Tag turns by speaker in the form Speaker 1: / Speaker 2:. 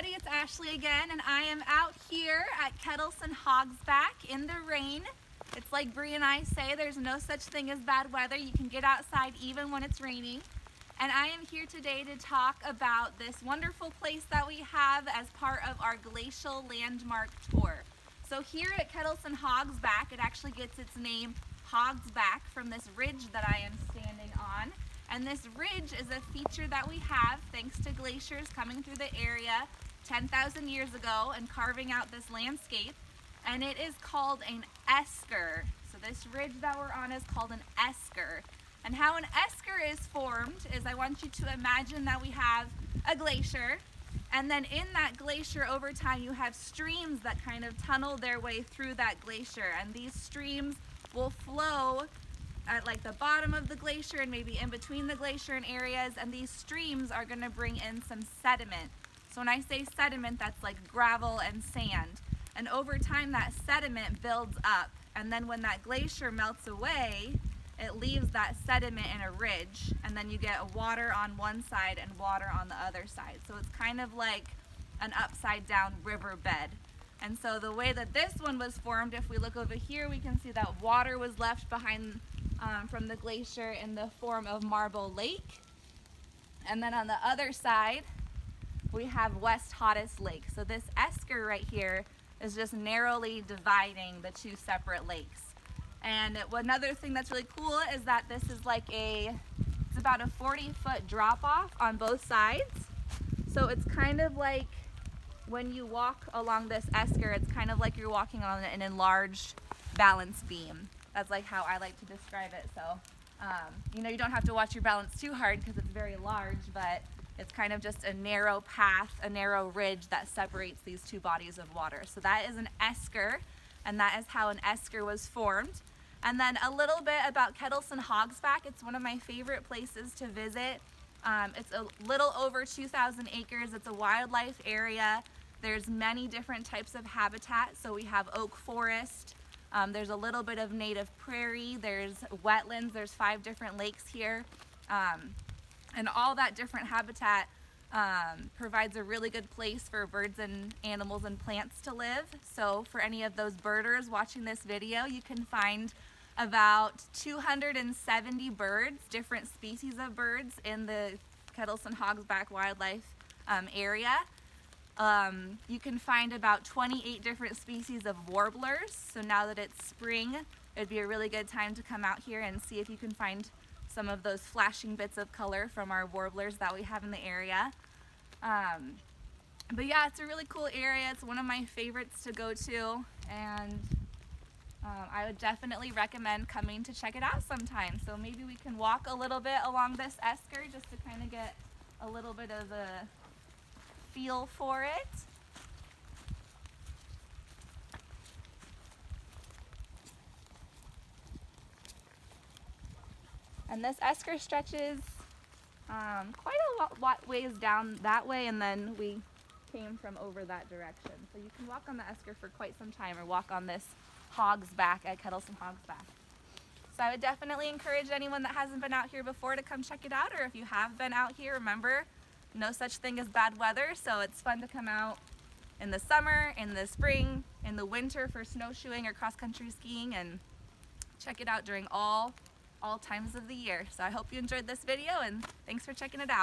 Speaker 1: everybody, it's Ashley again, and I am out here at Kettleson Hogsback in the rain. It's like Bree and I say, there's no such thing as bad weather. You can get outside even when it's raining. And I am here today to talk about this wonderful place that we have as part of our Glacial Landmark Tour. So here at Kettleson Hogsback, it actually gets its name Hogsback from this ridge that I am standing on. And this ridge is a feature that we have thanks to glaciers coming through the area 10,000 years ago and carving out this landscape. And it is called an esker. So this ridge that we're on is called an esker. And how an esker is formed is, I want you to imagine that we have a glacier, and then in that glacier over time you have streams that kind of tunnel their way through that glacier, and these streams will flow at like the bottom of the glacier and maybe in between the glacier in areas, and these streams are going to bring in some sediment. So when I say sediment, that's like gravel and sand, and over time that sediment builds up, and then when that glacier melts away, it leaves that sediment in a ridge, and then you get water on one side and water on the other side. So it's kind of like an upside down riverbed. And so the way that this one was formed, if we look over here, we can see that water was left behind from the glacier in the form of Marble Lake. And then on the other side, we have West Hottest Lake. So this esker right here is just narrowly dividing the two separate lakes. And another thing that's really cool is that this is like it's about a 40-foot drop off on both sides. So it's kind of like when you walk along this esker, it's kind of like you're walking on an enlarged balance beam. That's like how I like to describe it. So, you don't have to watch your balance too hard because it's very large, but it's kind of just a narrow path, a narrow ridge that separates these two bodies of water. So that is an esker, and that is how an esker was formed. And then a little bit about Kettleson Hogsback. It's one of my favorite places to visit. It's a little over 2,000 acres. It's a wildlife area. There's many different types of habitat. So we have oak forest. There's a little bit of native prairie. There's wetlands. There's 5 different lakes here. And all that different habitat provides a really good place for birds and animals and plants to live. So for any of those birders watching this video, you can find about 270 birds, different species of birds in the Kettleson Hogsback wildlife area. You can find about 28 different species of warblers. So now that it's spring, it'd be a really good time to come out here and see if you can find some of those flashing bits of color from our warblers that we have in the area. But yeah, it's a really cool area. It's one of my favorites to go to, and I would definitely recommend coming to check it out sometime. So maybe we can walk a little bit along this esker just to kind of get a little bit of a feel for it. And this esker stretches quite a lot ways down that way, and then we came from over that direction. So you can walk on the esker for quite some time, or walk on this Hogsback at Kettleson Hogsback. So I would definitely encourage anyone that hasn't been out here before to come check it out, or if you have been out here, remember, no such thing as bad weather, so it's fun to come out in the summer, in the spring, in the winter for snowshoeing or cross-country skiing, and check it out during all times of the year. So I hope you enjoyed this video, and thanks for checking it out.